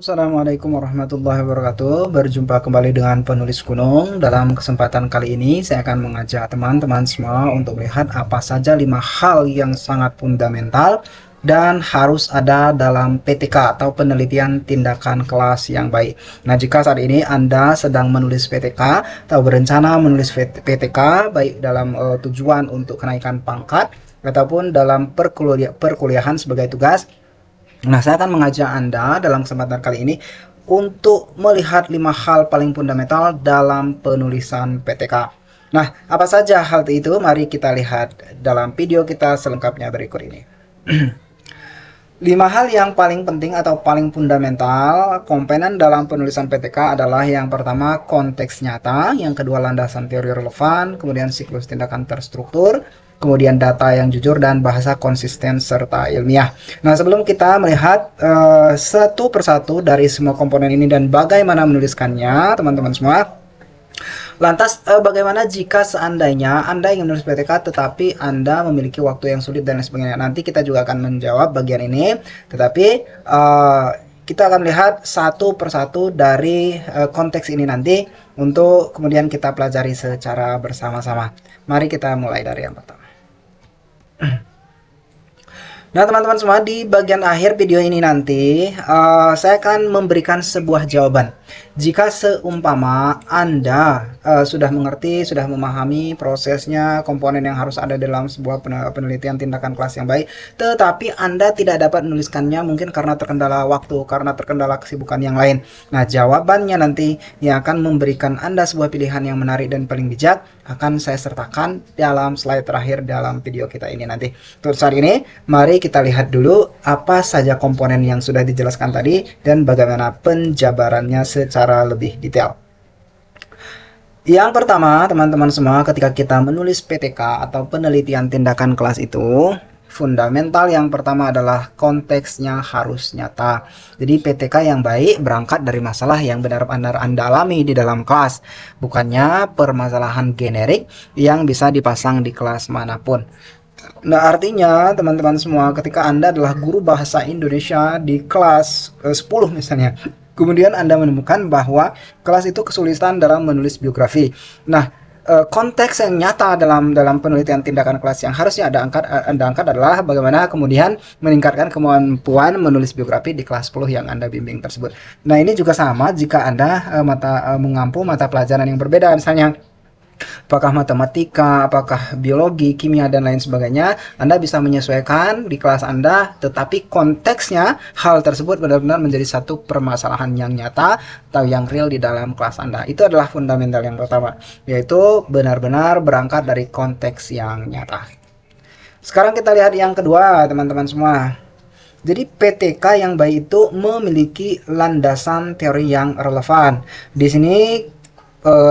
Assalamualaikum warahmatullahi wabarakatuh. Berjumpa kembali dengan penulis gunung. Dalam kesempatan kali ini, saya akan mengajak teman-teman semua untuk melihat apa saja 5 hal yang sangat fundamental dan harus ada dalam PTK atau penelitian tindakan kelas yang baik. Nah, jika saat ini Anda sedang menulis PTK atau berencana menulis PTK baik dalam tujuan untuk kenaikan pangkat ataupun dalam perkuliahan sebagai tugas. Nah, saya akan mengajak Anda dalam kesempatan kali ini untuk melihat 5 hal paling fundamental dalam penulisan PTK. Nah, apa saja hal itu? Mari kita lihat dalam video kita selengkapnya berikut ini. 5 hal yang paling penting atau paling fundamental komponen dalam penulisan PTK adalah yang pertama konteks nyata, yang kedua landasan teori relevan, kemudian siklus tindakan terstruktur, kemudian data yang jujur, dan bahasa konsisten serta ilmiah. Nah, sebelum kita melihat satu persatu dari semua komponen ini dan bagaimana menuliskannya, teman-teman semua, lantas bagaimana jika seandainya Anda ingin menulis PTK tetapi Anda memiliki waktu yang sulit dan lain sebagainya? Nanti kita juga akan menjawab bagian ini, tetapi kita akan lihat satu persatu dari konteks ini nanti untuk kemudian kita pelajari secara bersama-sama. Mari kita mulai dari yang pertama. Nah, teman-teman semua, di bagian akhir video ini nanti saya akan memberikan sebuah jawaban. Jika seumpama Anda sudah mengerti, sudah memahami prosesnya, komponen yang harus ada dalam sebuah penelitian tindakan kelas yang baik, tetapi Anda tidak dapat menuliskannya mungkin karena terkendala waktu, karena terkendala kesibukan yang lain. Nah, jawabannya nanti yang akan memberikan Anda sebuah pilihan yang menarik dan paling bijak akan saya sertakan dalam slide terakhir dalam video kita ini nanti. Untuk saat ini, mari kita lihat dulu apa saja komponen yang sudah dijelaskan tadi dan bagaimana penjabarannya secara lebih detail. Yang pertama, teman-teman semua, ketika kita menulis PTK atau penelitian tindakan kelas itu, fundamental yang pertama adalah konteksnya harus nyata. Jadi PTK yang baik berangkat dari masalah yang benar-benar Anda alami di dalam kelas, bukannya permasalahan generik yang bisa dipasang di kelas manapun. Nah, artinya teman-teman semua, ketika Anda adalah guru bahasa Indonesia di kelas 10 misalnya, kemudian Anda menemukan bahwa kelas itu kesulitan dalam menulis biografi. Nah, konteks yang nyata dalam penelitian tindakan kelas yang harusnya Anda angkat adalah bagaimana kemudian meningkatkan kemampuan menulis biografi di kelas 10 yang Anda bimbing tersebut. Nah, ini juga sama jika Anda mengampu mata pelajaran yang berbeda, misalnya apakah matematika, apakah biologi, kimia, dan lain sebagainya. Anda bisa menyesuaikan di kelas Anda, tetapi konteksnya hal tersebut benar-benar menjadi satu permasalahan yang nyata atau yang real di dalam kelas Anda. Itu adalah fundamental yang pertama, yaitu benar-benar berangkat dari konteks yang nyata. Sekarang kita lihat yang kedua, teman-teman semua. Jadi PTK yang baik itu memiliki landasan teori yang relevan. Di sini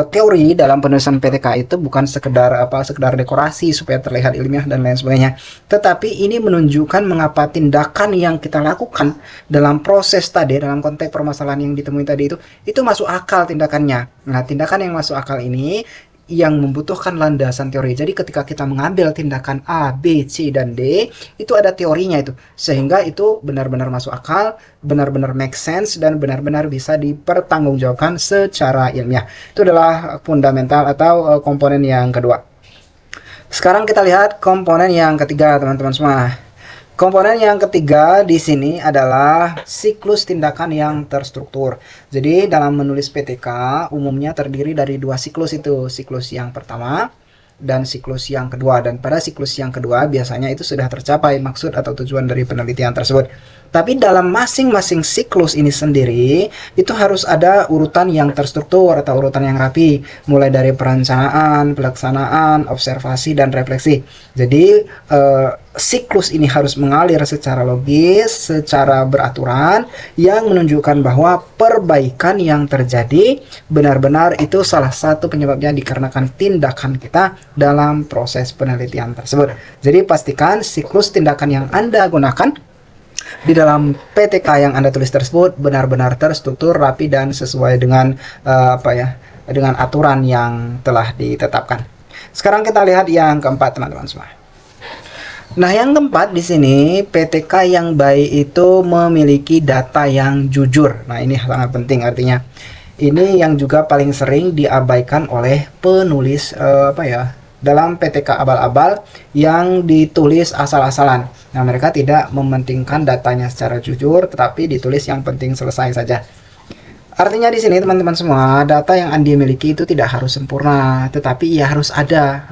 teori dalam penulisan PTK itu bukan sekedar dekorasi supaya terlihat ilmiah dan lain sebagainya, tetapi ini menunjukkan mengapa tindakan yang kita lakukan dalam proses tadi, dalam konteks permasalahan yang ditemui tadi itu masuk akal tindakannya. Nah, tindakan yang masuk akal ini yang membutuhkan landasan teori. Jadi ketika kita mengambil tindakan A, B, C, dan D, itu ada teorinya itu. Sehingga itu benar-benar masuk akal, benar-benar make sense, dan benar-benar bisa dipertanggungjawabkan secara ilmiah. Itu adalah fundamental atau komponen yang kedua. Sekarang kita lihat komponen yang ketiga, teman-teman semua. Komponen yang ketiga di sini adalah siklus tindakan yang terstruktur. Jadi dalam menulis PTK umumnya terdiri dari dua siklus itu. Siklus yang pertama dan siklus yang kedua. Dan pada siklus yang kedua biasanya itu sudah tercapai maksud atau tujuan dari penelitian tersebut. Tapi dalam masing-masing siklus ini sendiri itu harus ada urutan yang terstruktur atau urutan yang rapi, mulai dari perencanaan, pelaksanaan, observasi, dan refleksi. Jadi siklus ini harus mengalir secara logis, secara beraturan, yang menunjukkan bahwa perbaikan yang terjadi benar-benar itu salah satu penyebabnya dikarenakan tindakan kita dalam proses penelitian tersebut. Jadi pastikan siklus tindakan yang Anda gunakan di dalam PTK yang Anda tulis tersebut benar-benar terstruktur, rapi, dan sesuai dengan dengan aturan yang telah ditetapkan. Sekarang kita lihat yang keempat, teman-teman semua. Nah, yang keempat di sini PTK yang baik itu memiliki data yang jujur. Nah, ini sangat penting artinya. Ini yang juga paling sering diabaikan oleh penulis dalam PTK abal-abal yang ditulis asal-asalan. Nah, mereka tidak mementingkan datanya secara jujur, tetapi ditulis yang penting selesai saja. Artinya di sini teman-teman semua, data yang Anda miliki itu tidak harus sempurna, tetapi ia harus ada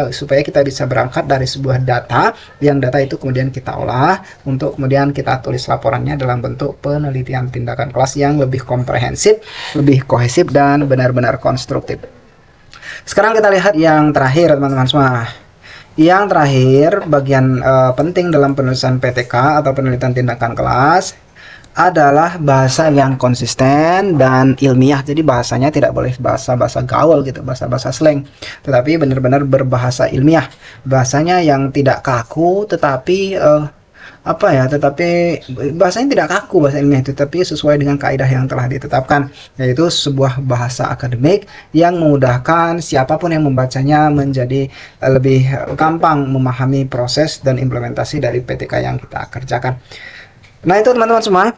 supaya kita bisa berangkat dari sebuah data, yang data itu kemudian kita olah untuk kemudian kita tulis laporannya dalam bentuk penelitian tindakan kelas yang lebih komprehensif, lebih kohesif, dan benar-benar konstruktif. Sekarang kita lihat yang terakhir teman-teman semua. Yang terakhir, bagian penting dalam penulisan PTK atau penelitian tindakan kelas adalah bahasa yang konsisten dan ilmiah. Jadi bahasanya tidak boleh bahasa-bahasa gaul gitu, bahasa-bahasa slang, tetapi benar-benar berbahasa ilmiah. Bahasanya yang tidak kaku, tetapi bahasanya tidak kaku, bahasa ilmiah itu, tapi sesuai dengan kaidah yang telah ditetapkan, yaitu sebuah bahasa akademik yang memudahkan siapapun yang membacanya menjadi lebih gampang memahami proses dan implementasi dari PTK yang kita kerjakan. Nah, itu teman-teman semua,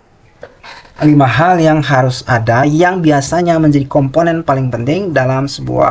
5 hal yang harus ada, yang biasanya menjadi komponen paling penting dalam sebuah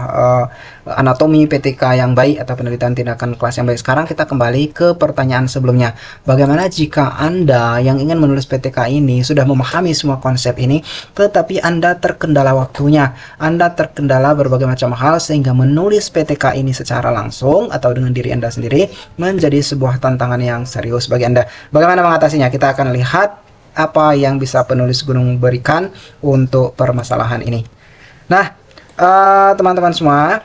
anatomi PTK yang baik atau penelitian tindakan kelas yang baik. Sekarang kita kembali ke pertanyaan sebelumnya. Bagaimana jika Anda yang ingin menulis PTK ini sudah memahami semua konsep ini, tetapi Anda terkendala waktunya, Anda terkendala berbagai macam hal, sehingga menulis PTK ini secara langsung atau dengan diri Anda sendiri menjadi sebuah tantangan yang serius bagi Anda. Bagaimana mengatasinya? Kita akan lihat apa yang bisa penulis gunung berikan untuk permasalahan ini. Nah, teman-teman semua,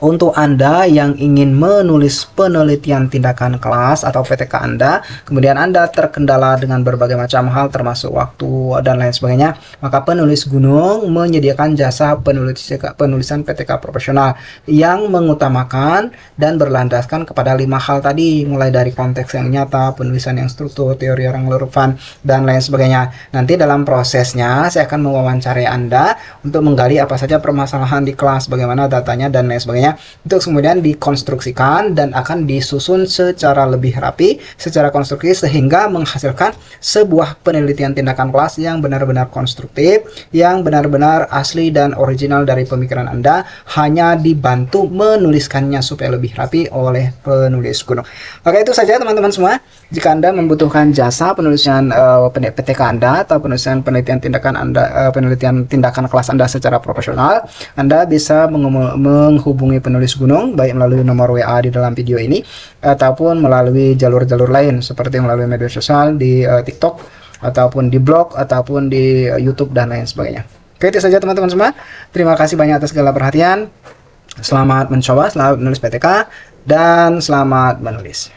untuk Anda yang ingin menulis penelitian tindakan kelas atau PTK Anda, kemudian Anda terkendala dengan berbagai macam hal termasuk waktu dan lain sebagainya, maka penulis gunung menyediakan jasa penulisan PTK profesional yang mengutamakan dan berlandaskan kepada 5 hal tadi, mulai dari konteks yang nyata, penulisan yang struktur, teori yang relevan, dan lain sebagainya. Nanti dalam prosesnya saya akan mewawancarai Anda untuk menggali apa saja permasalahan di kelas, bagaimana datanya, dan lain sebagainya, untuk kemudian dikonstruksikan dan akan disusun secara lebih rapi, secara konstruktif, sehingga menghasilkan sebuah penelitian tindakan kelas yang benar-benar konstruktif, yang benar-benar asli dan original dari pemikiran Anda, hanya dibantu menuliskannya supaya lebih rapi oleh penulis gunung. Oke, itu saja teman-teman semua. Jika Anda membutuhkan jasa penulisan PTK Anda atau penulisan penelitian tindakan penelitian tindakan kelas Anda secara profesional, Anda bisa menghubungi penulis gunung baik melalui nomor WA di dalam video ini ataupun melalui jalur-jalur lain seperti melalui media sosial di TikTok ataupun di blog ataupun di YouTube dan lain sebagainya. Oke, itu saja teman-teman semua. Terima kasih banyak atas segala perhatian. Selamat mencoba, selamat menulis PTK, dan selamat menulis.